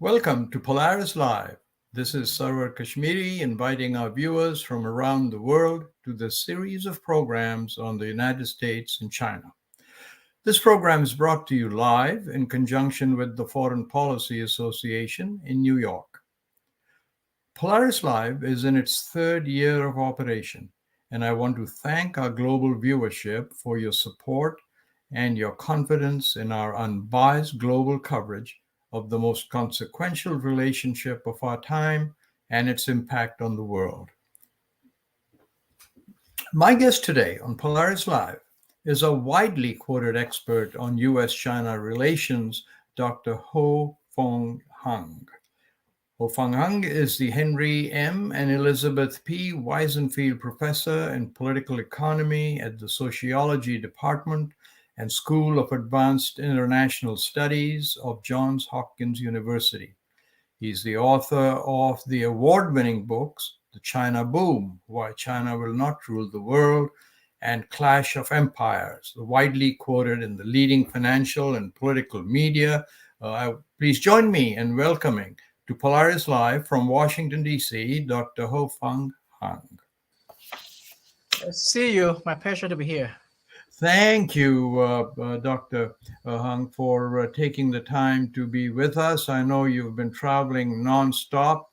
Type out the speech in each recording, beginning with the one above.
Welcome to Polaris Live. This is Sarwar Kashmiri inviting our viewers from around the world to this series of programs on the United States and China. This program is brought to you live in conjunction with the Foreign Policy Association in New York. Polaris Live is in its third year of operation, and I want to thank our global viewership for your support and your confidence in our unbiased global coverage of the most consequential relationship of our time and its impact on the world. My guest today on Polaris Live is a widely quoted expert on US-China relations, Dr. Ho-fung Hung. Hofung Hung is the Henry M. and Elizabeth P. Wiesenfeld Professor in Political Economy at the Sociology Department and School of Advanced International Studies of Johns Hopkins University. He's the author of the award-winning books, The China Boom, Why China Will Not Rule the World, and Clash of Empires, widely quoted in the leading financial and political media. Please join me in welcoming to Polaris Live from Washington, D.C., Dr. Hofung Hung. See you. My pleasure to be here. Thank you, Dr. Hung, for taking the time to be with us. I know you've been traveling nonstop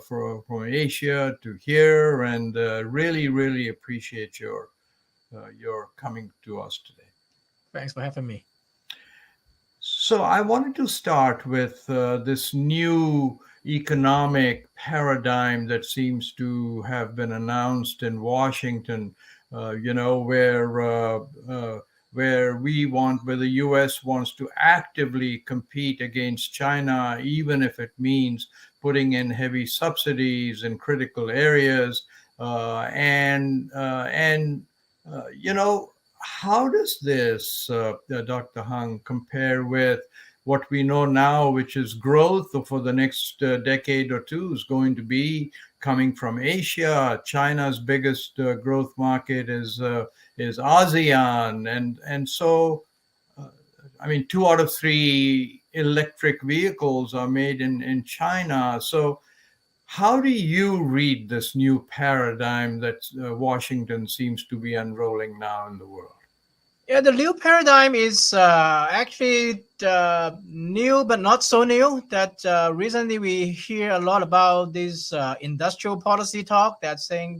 from Asia to here, and really appreciate your coming to us today. Thanks for having me. So I wanted to start with this new economic paradigm that seems to have been announced in Washington. Where the U.S. wants to actively compete against China, even if it means putting in heavy subsidies in critical areas, how does this, Dr. Hung, compare with what we know now, which is growth for the next decade or two is going to be coming from Asia? China's biggest growth market is ASEAN, and so 2 out of 3 electric vehicles are made in China. So how do you read this new paradigm that Washington seems to be unrolling now in the world? Yeah, the new paradigm is actually new, but not so new. That recently we hear a lot about this industrial policy talk.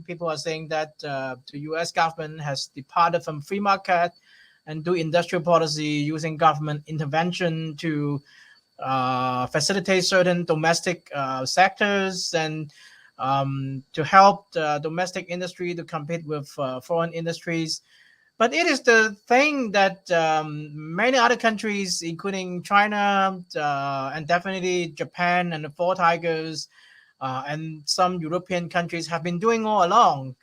People are saying that the U.S. government has departed from free market and do industrial policy using government intervention to facilitate certain domestic sectors and to help the domestic industry to compete with foreign industries. But it is the thing that many other countries, including China and definitely Japan and the Four Tigers and some European countries, have been doing all along.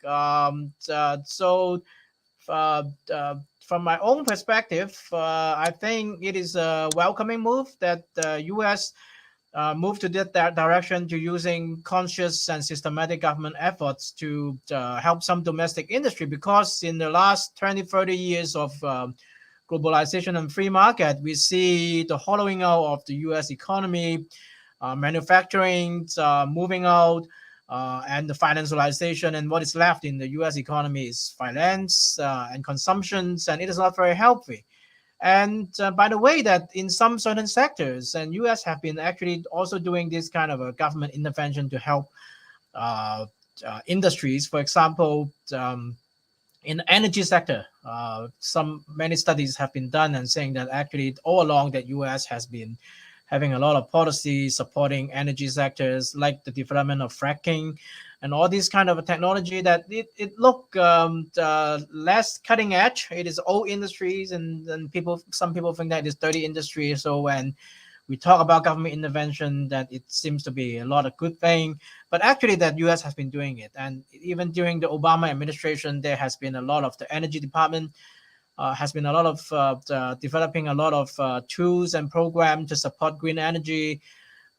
From my own perspective, I think it is a welcoming move that the U.S. Move to that direction, to using conscious and systematic government efforts to help some domestic industry, because in the last 20-30 years of globalization and free market, we see the hollowing out of the U.S. economy, manufacturing moving out, and the financialization, and what is left in the U.S. economy is finance and consumptions, and it is not very healthy. And by the way, that in some certain sectors, and U.S. have been actually also doing this kind of a government intervention to help industries. For example, in the energy sector, many studies have been done and saying that actually all along that U.S. has been having a lot of policy supporting energy sectors, like the development of fracking and all these kind of technology that it look less cutting edge. It is old industries, and some people think that it is dirty industry. So when we talk about government intervention, that it seems to be a lot of good thing. But actually that U.S. has been doing it. And even during the Obama administration, there has been a lot of the energy department has been a lot of developing a lot of tools and programs to support green energy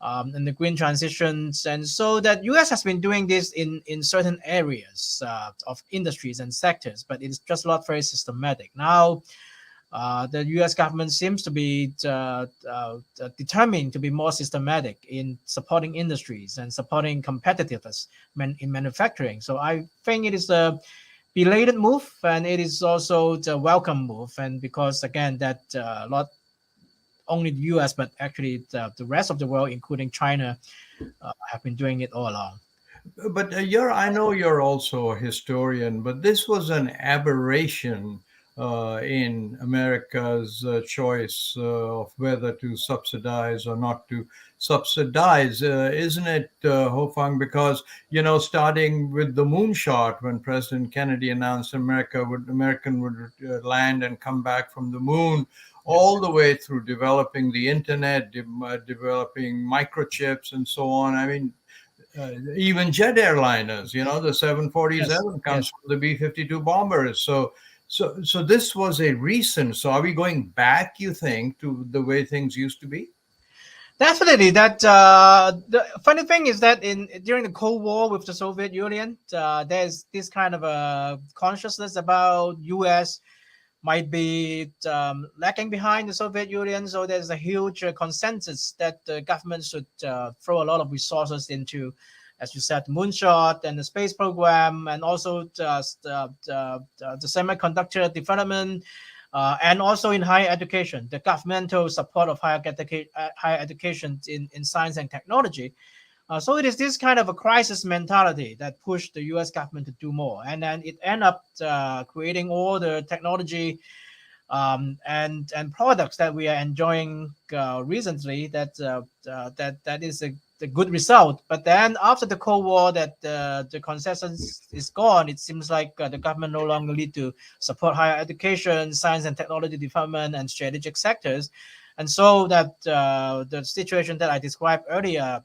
and the green transitions. And so that U.S. has been doing this in certain areas of industries and sectors, but it's just not very systematic. Now, The U.S. government seems to be determined to be more systematic in supporting industries and supporting competitiveness in manufacturing. So I think it is a belated move, and it is also the welcome move. And because again, that not only the U.S. but actually the rest of the world, including China, have been doing it all along. But I know you're also a historian, but this was an aberration in America's choice of whether to subsidize or not to subsidize, isn't it, Hofung? Because starting with the moonshot, when President Kennedy announced American would land and come back from the moon, Yes. all the way through developing the internet, developing microchips, and so on. I mean, even jet airliners, the Yes. 747 comes Yes. from the B-52 bombers. So this was a recent. So are we going back, you think, to the way things used to be? Definitely. That the funny thing is that in during the Cold War with the Soviet Union, there's this kind of a consciousness about U.S. might be lagging behind the Soviet Union. So there's a huge consensus that the government should throw a lot of resources into, as you said, the moonshot and the space program, and also just the semiconductor development. And also in higher education, the governmental support of higher education in science and technology. So it is this kind of a crisis mentality that pushed the U.S. government to do more, and then it ended up creating all the technology and products that we are enjoying recently. That is a good result. But then after the Cold War, that the consensus is gone. It seems like the government no longer need to support higher education, science and technology development, and strategic sectors. And so that the situation that I described earlier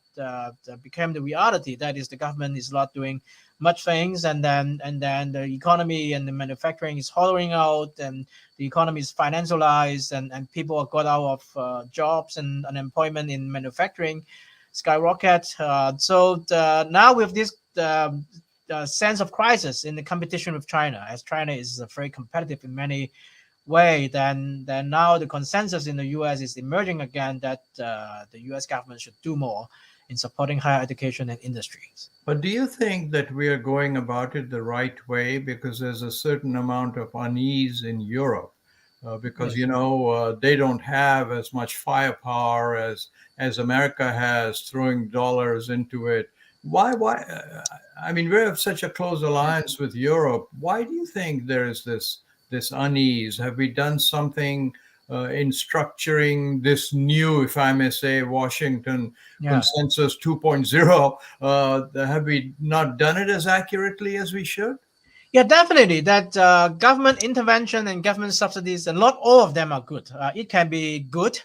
became the reality. That is, the government is not doing much things, and then the economy and the manufacturing is hollowing out, and the economy is financialized, and people are got out of jobs, and unemployment in manufacturing skyrocket. Now with this sense of crisis in the competition with China, as China is very competitive in many way, then now the consensus in the U.S. is emerging again that the U.S. government should do more in supporting higher education and industries. But do you think that we are going about it the right way? Because there's a certain amount of unease in Europe, because Yes. they don't have as much firepower as America has, throwing dollars into it. Why? I mean, we have such a close alliance with Europe. Why do you think there is this unease? Have we done something in structuring this new, if I may say, Washington Yeah. Consensus 2.0? Have we not done it as accurately as we should? Yeah, definitely. That government intervention and government subsidies, and not all of them are good. It can be good.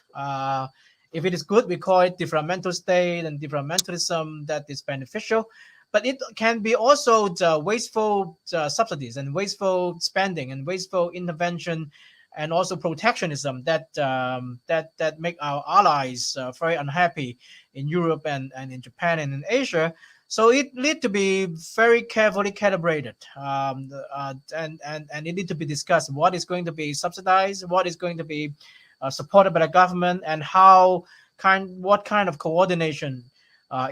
If it is good, we call it developmental state and developmentalism that is beneficial. But it can be also the wasteful subsidies and wasteful spending and wasteful intervention, and also protectionism that make our allies very unhappy in Europe and in Japan and in Asia. So it need to be very carefully calibrated, and it need to be discussed what is going to be subsidized, what is going to be supported by the government, and what kind of coordination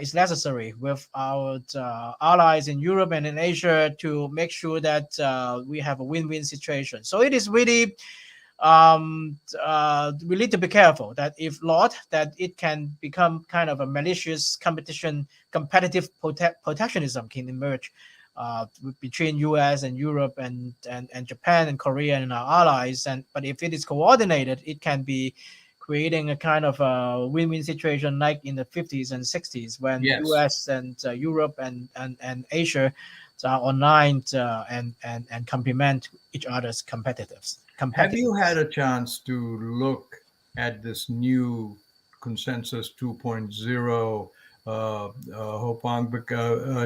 is necessary with our allies in Europe and in Asia to make sure that we have a win-win situation. So it is really we need to be careful that if not, that it can become kind of a malicious competitive protectionism can emerge between US and Europe and Japan and Korea and our allies. But if it is coordinated, it can be creating a kind of a win-win situation like in the 50s and 60s when Yes. US and Europe and Asia are online and complement each other's Have you had competitiveness. a chance to look at this new Consensus 2.0, Hopang?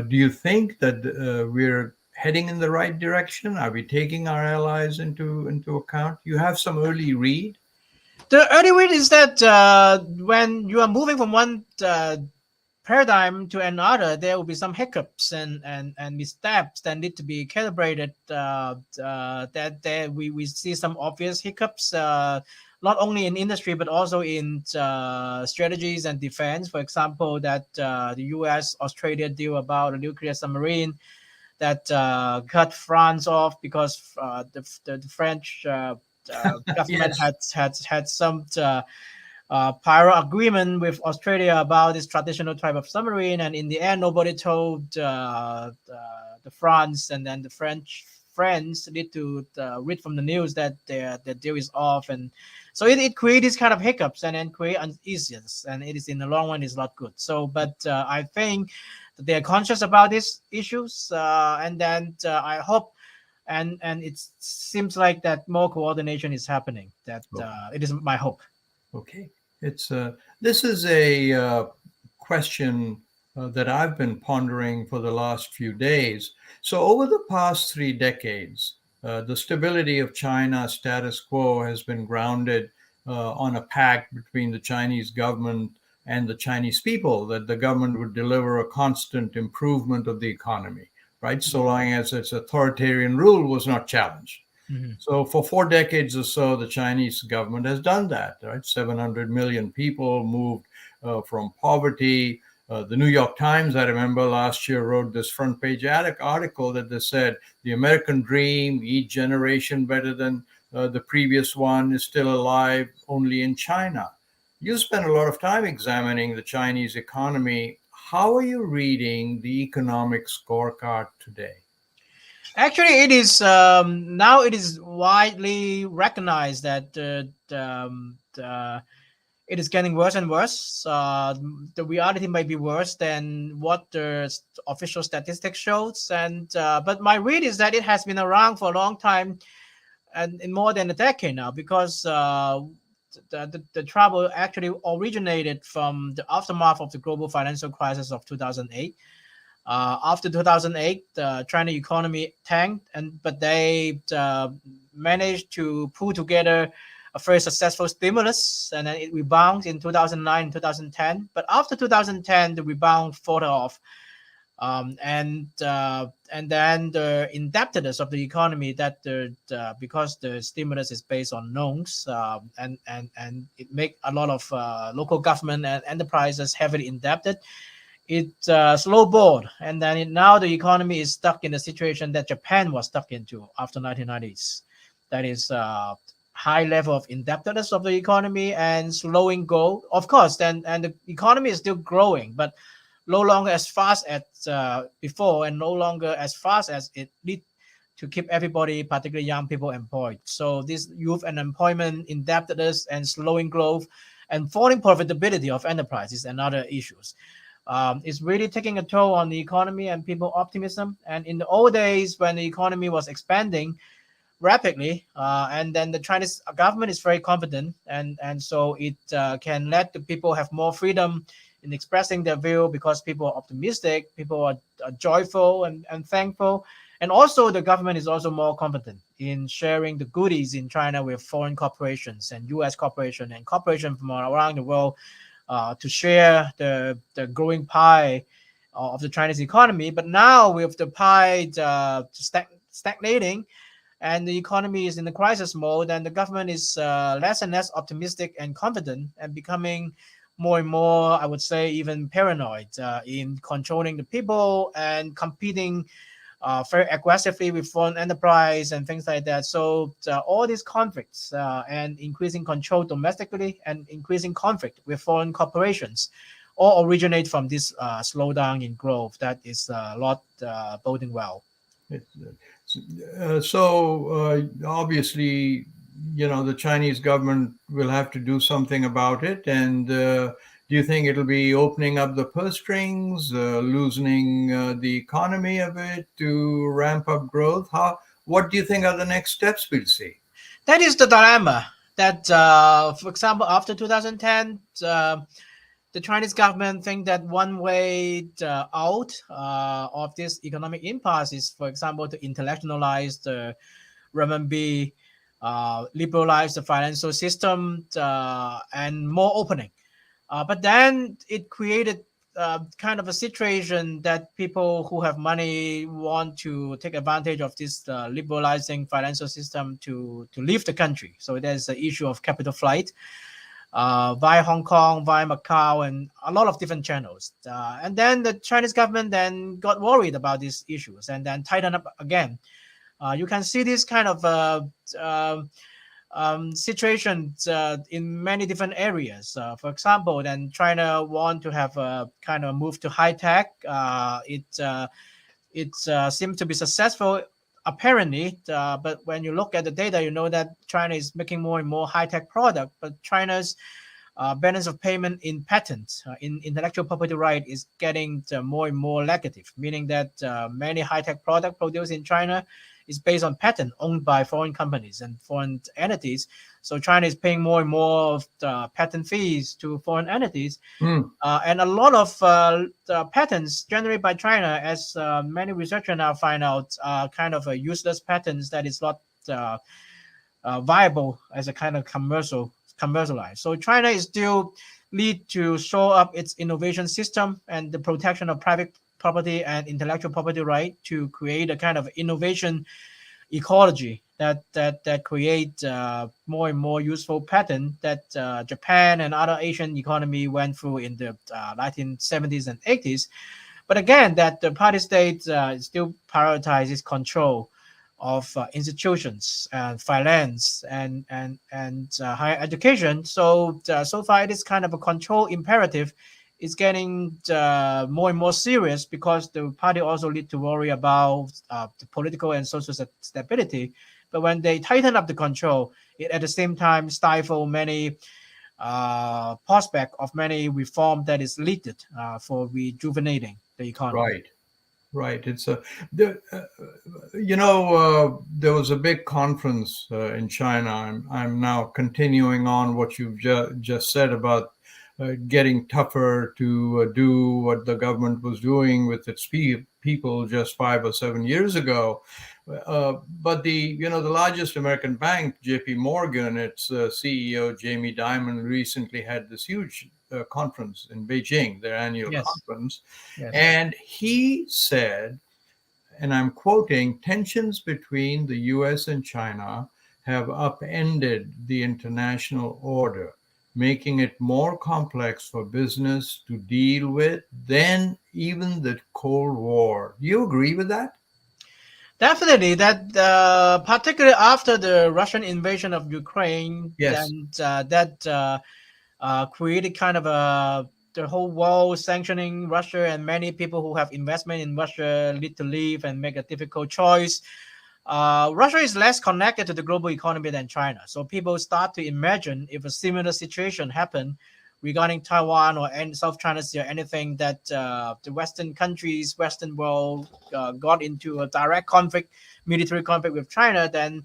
Do you think that we're heading in the right direction? Are we taking our allies into account? You have some early read? The early read is that when you are moving from one paradigm to another, there will be some hiccups and missteps that need to be calibrated. That there we see some obvious hiccups, not only in industry but also in strategies and defense. For example, that the U.S.-Australia deal about a nuclear submarine that cut France off because the French government Yes. had some prior agreement with Australia about this traditional type of submarine, and in the end, nobody told the France, and then the French friends need to read from the news that the deal is off, and so it creates these kind of hiccups and then create uneasiness, and it is in the long run is not good. So, but I think that they are conscious about these issues, and then I hope. And it seems like that more coordination is happening. That it is my hope. Okay. It's this is a question that I've been pondering for the last few days. So over the past 3 decades, the stability of China's status quo has been grounded on a pact between the Chinese government and the Chinese people that the government would deliver a constant improvement of the economy, right? So long as its authoritarian rule was not challenged. Mm-hmm. So for 4 decades or so, the Chinese government has done that, right? 700 million people moved from poverty. The New York Times, I remember last year, wrote this front page article that they said the American dream, each generation better than the previous one, is still alive only in China. You spend a lot of time examining the Chinese economy. How are you reading the economic scorecard today? Actually, it is now it is widely recognized that it is getting worse and worse. The reality might be worse than what the official statistics shows, and but my read is that it has been around for a long time and in more than a decade now, because the trouble actually originated from the aftermath of the global financial crisis of 2008. After 2008, the China economy tanked, but they managed to pull together a very successful stimulus, and then it rebounds in 2009 and 2010. But after 2010, the rebound faltered off, and then the indebtedness of the economy, that because the stimulus is based on loans, and it make a lot of local government and enterprises heavily indebted. It snowballed, and then now the economy is stuck in the situation that Japan was stuck into after 1990s. That is high level of indebtedness of the economy and slowing growth. Of course, then and the economy is still growing, but no longer as fast as before, and no longer as fast as it need to keep everybody, particularly young people, employed. So this youth unemployment, indebtedness, and slowing growth, and falling profitability of enterprises and other issues. It's really taking a toll on the economy and people optimism. And in the old days, when the economy was expanding rapidly, and then the Chinese government is very confident, and so it can let the people have more freedom in expressing their view, because people are optimistic, people are joyful and thankful, and also the government is also more confident in sharing the goodies in China with foreign corporations and U.S. corporation and corporations from around the world, to share the growing pie of the Chinese economy. But now with the pie stagnating and the economy is in the crisis mode, and the government is less and less optimistic and confident, and becoming more and more, I would say, even paranoid in controlling the people and competing very aggressively with foreign enterprise and things like that. So all these conflicts and increasing control domestically and increasing conflict with foreign corporations all originate from this slowdown in growth that is not boding well. Obviously, the Chinese government will have to do something about it. And do you think it'll be opening up the purse strings, loosening the economy a bit to ramp up growth? What do you think are the next steps we'll see? That is the dilemma. That, for example, after 2010, the Chinese government think that one way out of this economic impasse is, for example, to intellectualize the renminbi, liberalize the financial system, and more opening. But then it created kind of a situation that people who have money want to take advantage of this liberalizing financial system to leave the country. So there's the issue of capital flight via Hong Kong, via Macau, and a lot of different channels. And then the Chinese government then got worried about these issues and then tightened up again. You can see this kind of situations in many different areas. For example, then China want to have a kind of move to high tech. It seems to be successful apparently, but when you look at the data, you know that China is making more and more high tech product, but China's balance of payment in patents, in intellectual property right is getting more and more negative, meaning that many high-tech product produced in China is based on patent owned by foreign companies and foreign entities. So China is paying more and more of the patent fees to foreign entities. And a lot of the patents generated by China, as many researchers now find out, are kind of a useless patents that is not viable as a kind of commercialized. So China is still need to show up its innovation system and the protection of private property and intellectual property right to create a kind of innovation ecology that create more and more useful pattern that Japan and other Asian economy went through in the 1970s and 80s. But again, that the party state still prioritizes control of institutions and finance and higher education. So so far, this kind of a control imperative is getting more and more serious because the party also need to worry about the political and social stability. But when they tighten up the control, it at the same time stifle many prospect of many reform that is needed for rejuvenating the economy. Right. It's there was a big conference in China. I'm now continuing on what you've just said about getting tougher to do what the government was doing with its people just 5 or 7 years ago. But the largest American bank, J.P. Morgan, its CEO Jamie Dimon recently had this huge conference in Beijing, their annual conference, and he said, and I'm quoting, tensions between the U.S. and China have upended the international order, making it more complex for business to deal with than even the Cold War. Do you agree with that? Definitely, that particularly after the Russian invasion of Ukraine, Yes. and that created kind of the whole world sanctioning Russia, and many people who have investment in Russia need to leave and make a difficult choice. Russia is less connected to the global economy than China, so people start to imagine if a similar situation happened regarding Taiwan or South China Sea or anything, that the Western countries, Western world got into a direct conflict, military conflict with China, then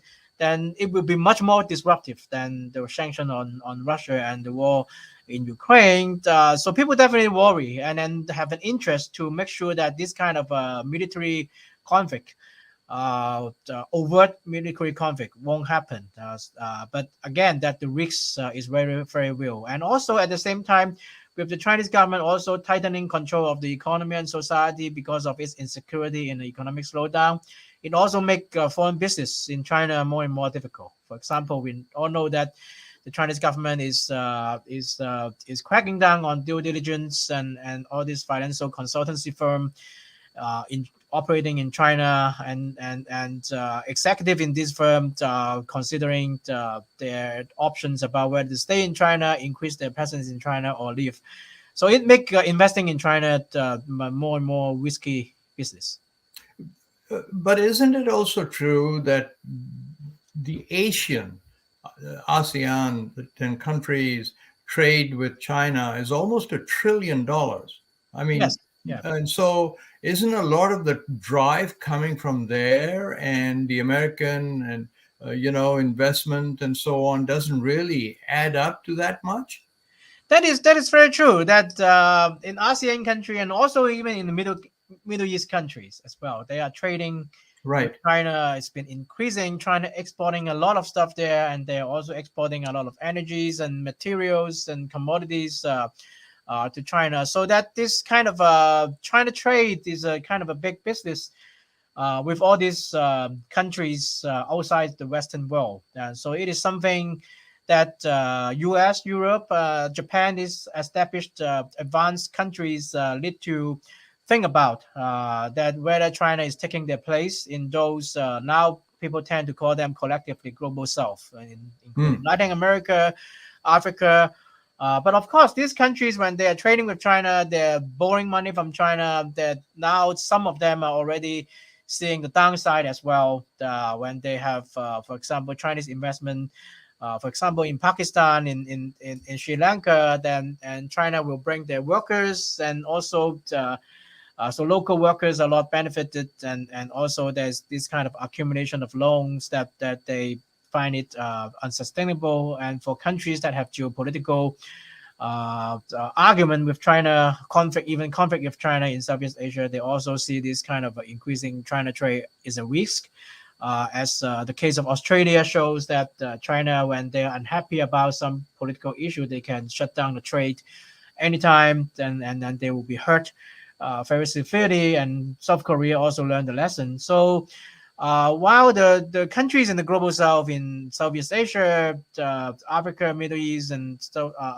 it will be much more disruptive than the sanction on Russia and the war in Ukraine. So people definitely worry and then have an interest to make sure that this kind of military conflict, the overt military conflict won't happen. But again, that the risk is very, very real. And also at the same time, with the Chinese government also tightening control of the economy and society because of its insecurity in the economic slowdown, it also make foreign business in China more and more difficult. For example, we all know that the Chinese government is cracking down on due diligence and all these financial consultancy firm in operating in China, and executive in this firm considering their options about whether to stay in China, increase their presence in China, or leave. So it make investing in China more and more risky business. But isn't it also true that the ASEAN, the 10 countries, trade with China is almost $1 trillion? I mean, Yes. Yeah. And so isn't a lot of the drive coming from there, and the American and investment and so on doesn't really add up to that much? That is very true. That in ASEAN country and also even in the Middle East countries as well, they are trading with China. It's been increasing. China exporting a lot of stuff there, and they're also exporting a lot of energies and materials and commodities to China, so that this kind of China trade is a kind of a big business with all these countries outside the Western world. So it is something that U.S., Europe, Japan, is established advanced countries need to think about that whether China is taking their place in those now people tend to call them collectively global South, including Latin America, Africa. But of course, these countries, when they are trading with China, they're borrowing money from China. That now some of them are already seeing the downside as well. When they have, for example, Chinese investment, for example, in Pakistan, in Sri Lanka, then and China will bring their workers, and also so local workers are a lot benefited, and also there's this kind of accumulation of loans that they find it unsustainable. And for countries that have geopolitical argument with China, conflict with China in Southeast Asia, they also see this kind of increasing China trade is a risk. As the case of Australia shows that China, when they're unhappy about some political issue, they can shut down the trade anytime, and then they will be hurt very severely. And South Korea also learned the lesson. So while the countries in the global South, in Southeast Asia, Africa, Middle East, and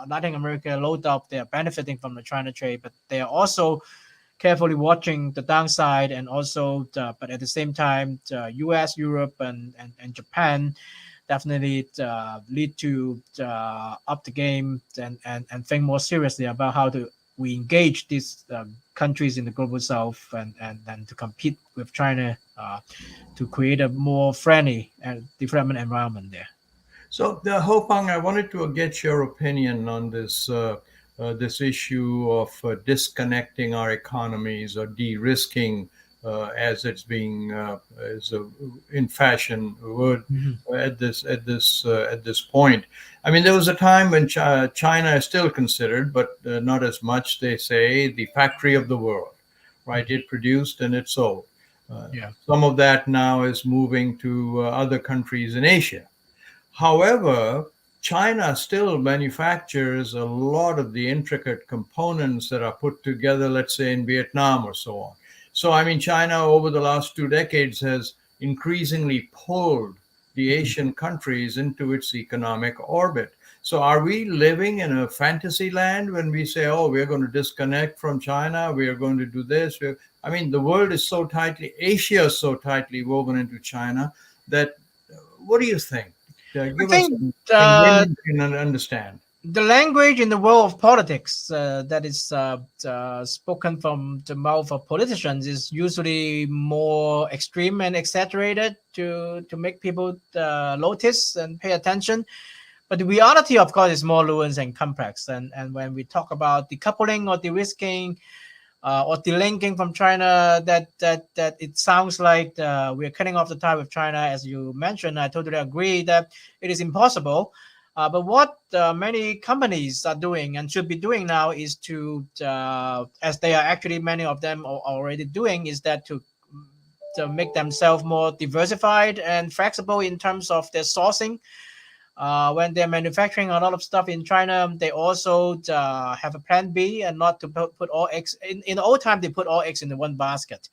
Latin America, no doubt they are benefiting from the China trade, but they are also carefully watching the downside. And also, but at the same time, U.S., Europe, and Japan definitely lead to up the game and think more seriously about how to we engage these countries in the global South and to compete with China to create a more friendly development environment there. So, Hofung, I wanted to get your opinion on this issue of disconnecting our economies or de-risking, as it's being is in fashion word at this point. I mean, there was a time when China is still considered, but not as much, they say, the factory of the world, right? It produced and it sold. Some of that now is moving to other countries in Asia. However, China still manufactures a lot of the intricate components that are put together, let's say, in Vietnam or so on. So, I mean, China over the last 2 decades has increasingly pulled the Asian countries into its economic orbit. So are we living in a fantasy land when we say, oh, we're going to disconnect from China, we are going to do this? I mean, the world is so tightly, Asia is so tightly woven into China that, what do you think? Give us something laymen can understand. The language in the world of politics that is spoken from the mouth of politicians is usually more extreme and exaggerated to make people notice and pay attention. But the reality, of course, is more nuanced and complex. And when we talk about decoupling or de-risking or delinking from China, that it sounds like we're cutting off the tie with China, as you mentioned. I totally agree that it is impossible. But what many companies are doing and should be doing now is to, as they are actually many of them are already doing, is that to make themselves more diversified and flexible in terms of their sourcing. When they're manufacturing a lot of stuff in China, they also have a plan B and not to put all eggs. In the old time, they put all eggs in the one basket.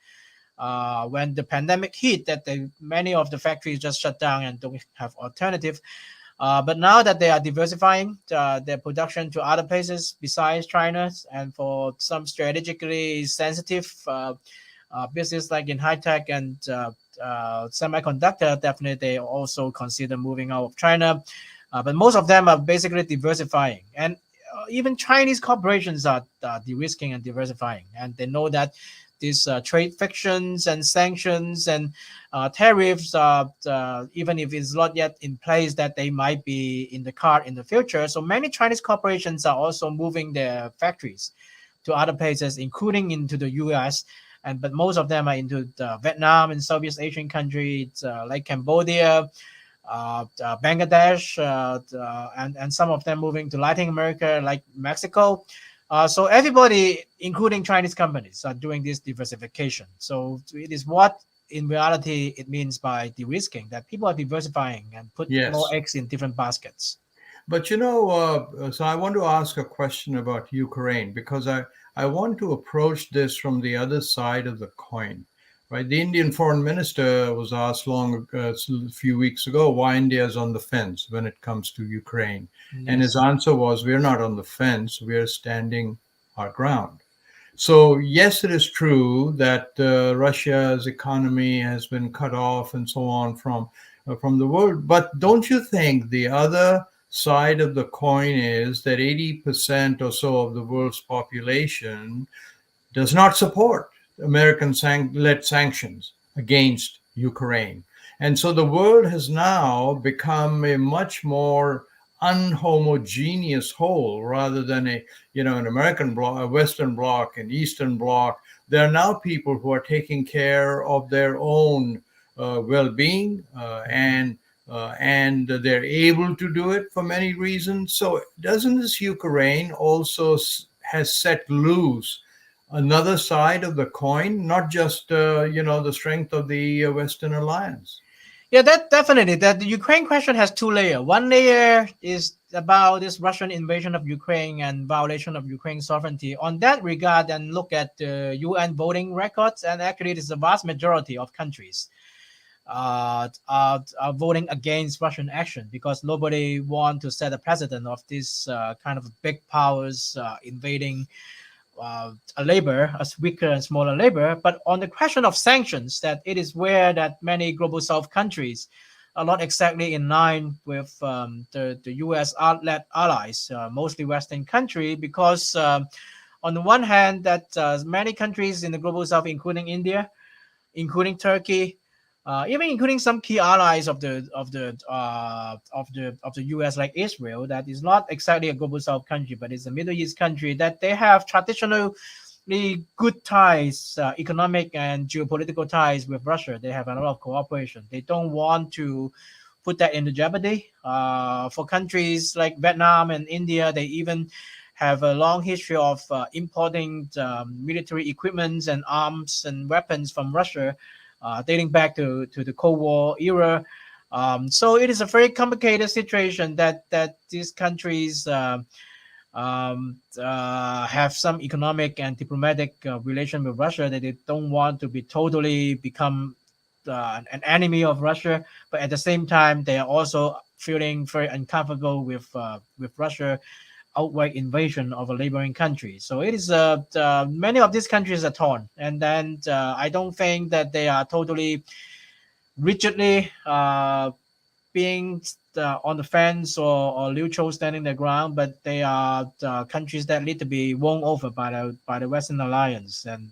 When the pandemic hit, that many of the factories just shut down and don't have alternative. But now that they are diversifying their production to other places besides China, and for some strategically sensitive business like in high tech and semiconductor, definitely they also consider moving out of China. But most of them are basically diversifying. And even Chinese corporations are de-risking and diversifying. And they know that these trade frictions and sanctions and tariffs, even if it's not yet in place, that they might be in the card in the future. So many Chinese corporations are also moving their factories to other places, including into the US. But most of them are into Vietnam and Southeast Asian countries like Cambodia, Bangladesh, and some of them moving to Latin America like Mexico. So everybody, including Chinese companies, are doing this diversification. So it is what, in reality, it means by de-risking, that people are diversifying and put more eggs in different baskets. But so I want to ask a question about Ukraine because I want to approach this from the other side of the coin, right? The Indian foreign minister was asked a few weeks ago why India is on the fence when it comes to Ukraine. And his Yes. answer was, we're not on the fence, we're standing our ground. So, yes, it is true that Russia's economy has been cut off and so on from the world. But don't you think the other side of the coin is that 80% or so of the world's population does not support American led sanctions against Ukraine? And so the world has now become a much more unhomogeneous whole rather than an American bloc, a Western bloc, an Eastern bloc. There are now people who are taking care of their own well-being, and they're able to do it for many reasons. So doesn't this Ukraine also has set loose another side of the coin, not just the strength of the Western alliance? Yeah, that definitely. That the Ukraine question has two layers. One layer is about this Russian invasion of Ukraine and violation of Ukraine's sovereignty. On that regard, and look at the UN voting records, and actually, it is a vast majority of countries are voting against Russian action because nobody want to set a precedent of this kind of big powers invading a labor, a weaker and smaller labor. But on the question of sanctions, that it is where that many global South countries are not exactly in line with the US-led allies, mostly Western country, because on the one hand, that many countries in the global South, including India, including Turkey, even including some key allies of the U.S. like Israel, that is not exactly a global South country, but it's a Middle East country, that they have traditionally good ties, economic and geopolitical ties with Russia. They have a lot of cooperation. They don't want to put that into jeopardy. For countries like Vietnam and India, they even have a long history of importing military equipments and arms and weapons from Russia, dating back to the Cold War era. So it is a very complicated situation that these countries have some economic and diplomatic relation with Russia, that they don't want to be totally become an enemy of Russia, but at the same time they are also feeling very uncomfortable with Russia outright invasion of a neighboring country. So it is many of these countries are torn, and then I don't think that they are totally rigidly being on the fence or neutral, standing their ground, but they are countries that need to be won over by the Western alliance, and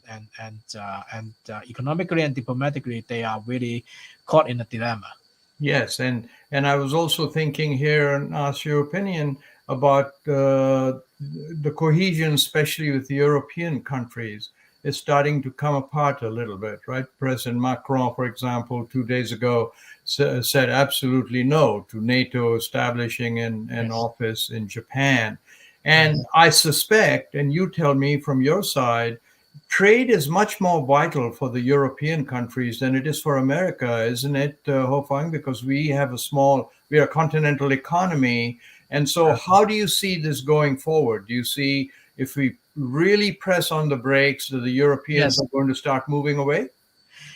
economically and diplomatically they are really caught in a dilemma. Yes, and I was also thinking here and ask your opinion about the cohesion, especially with the European countries, is starting to come apart a little bit, right? President Macron, for example, 2 days ago said absolutely no to NATO establishing an Yes. office in Japan. And I suspect, and you tell me from your side, trade is much more vital for the European countries than it is for America, isn't it, Hofung? Because we are a continental economy. And so how do you see this going forward? Do you see, if we really press on the brakes, that the Europeans Yes. are going to start moving away?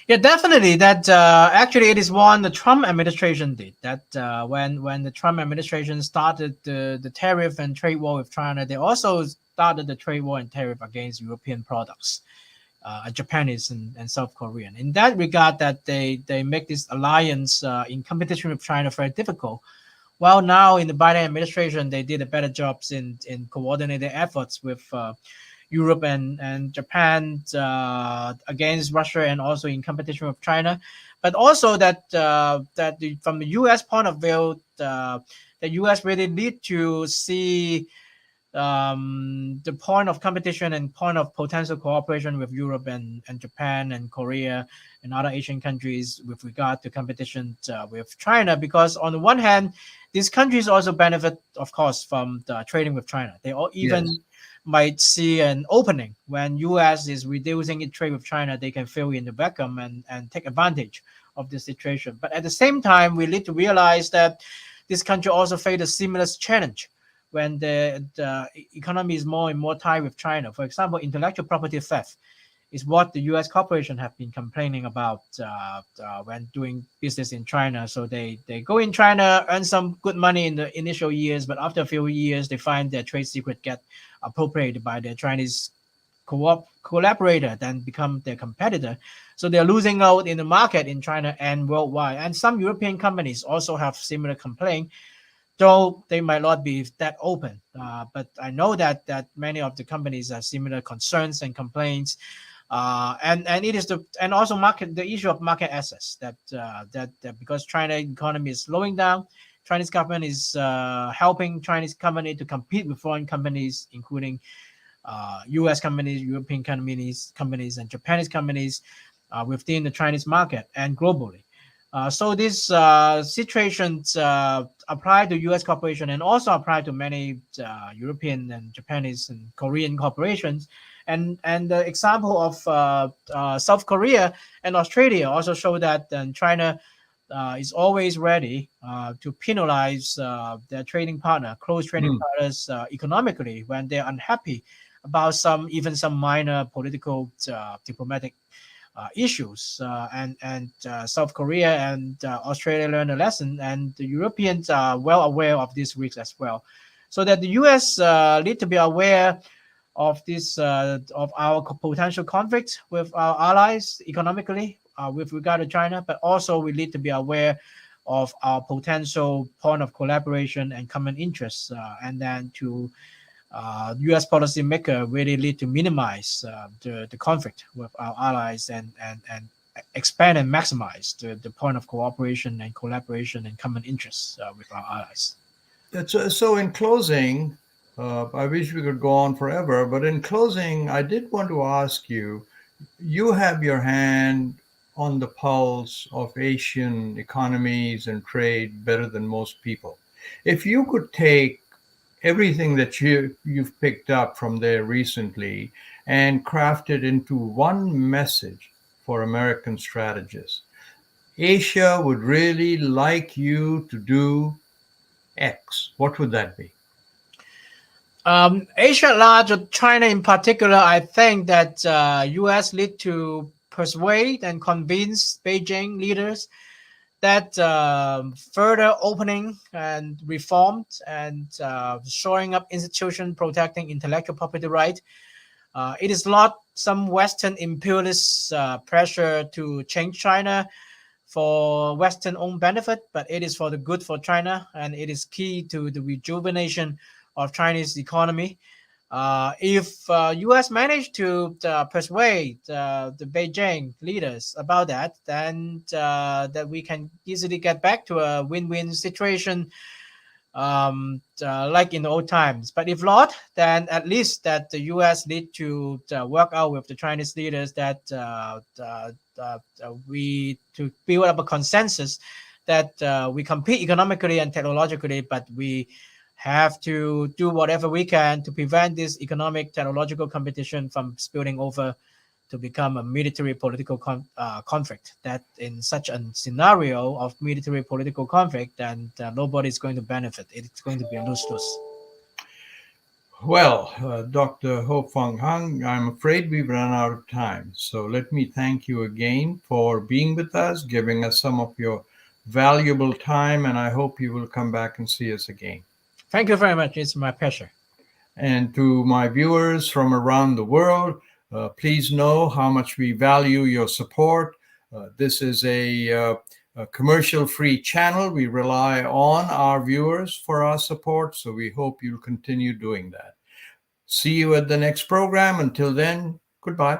Yeah, definitely. That actually it is one the Trump administration did. That when the Trump administration started the tariff and trade war with China, they also started the trade war and tariff against European products, Japanese and South Korean. In that regard, that they make this alliance in competition with China very difficult. While now in the Biden administration, they did a better job in coordinating efforts with Europe and Japan against Russia, and also in competition with China. But also from the U.S. point of view, the U.S. really need to see the point of competition and point of potential cooperation with Europe and Japan and Korea and other Asian countries with regard to competition with China, because on the one hand, these countries also benefit, of course, from the trading with China. They all even Yes. might see an opening when U.S. is reducing its trade with China. They can fill in the vacuum and take advantage of the situation. But at the same time, we need to realize that this country also faced a similar challenge when the economy is more and more tied with China. For example, intellectual property theft is what the U.S. corporation have been complaining about when doing business in China. So they go in China, earn some good money in the initial years, but after a few years, they find their trade secret get appropriated by their Chinese collaborator, then become their competitor. So they're losing out in the market in China and worldwide. And some European companies also have similar complaint, though they might not be that open. But I know that many of the companies have similar concerns and complaints. And it is and also the issue of market access that because China economy is slowing down, Chinese government is helping Chinese company to compete with foreign companies, including U.S. companies, European companies, and Japanese companies within the Chinese market and globally. So these situations apply to U.S. corporation and also apply to many European and Japanese and Korean corporations. And the example of South Korea and Australia also show that China is always ready to penalize their trading partner, close trading partners economically when they're unhappy about some minor political diplomatic issues. And South Korea and Australia learned a lesson, and the Europeans are well aware of these risks as well. So that the U.S. Need to be aware of this of our potential conflicts with our allies economically with regard to China, but also we need to be aware of our potential point of collaboration and common interests, and then to U.S. policymaker really need to minimize the conflict with our allies and expand and maximize the point of cooperation and collaboration and common interests with our allies. So in closing, I wish we could go on forever, but in closing, I did want to ask you, you have your hand on the pulse of Asian economies and trade better than most people. If you could take everything that you've picked up from there recently and craft it into one message for American strategists, Asia would really like you to do X. What would that be? Asia at large, or China in particular, I think that U.S. need to persuade and convince Beijing leaders that further opening and reformed and showing up institution protecting intellectual property right. It is not some Western imperialist pressure to change China for Western own benefit, but it is for the good for China, and it is key to the rejuvenation of Chinese economy. If U.S. managed to persuade the Beijing leaders about that, then that we can easily get back to a win-win situation, like in the old times. But if not, then at least that the U.S. need to work out with the Chinese leaders that we to build up a consensus that we compete economically and technologically, but we have to do whatever we can to prevent this economic technological competition from spilling over to become a military political conflict. That in such a scenario of military political conflict, then nobody is going to benefit. It's going to be a lose-lose. Well, Dr. Hofung Hung, I'm afraid we've run out of time. So let me thank you again for being with us, giving us some of your valuable time, and I hope you will come back and see us again. Thank you very much. It's my pleasure. And to my viewers from around the world, please know how much we value your support. This is a commercial-free channel. We rely on our viewers for our support, so we hope you'll continue doing that. See you at the next program. Until then, goodbye.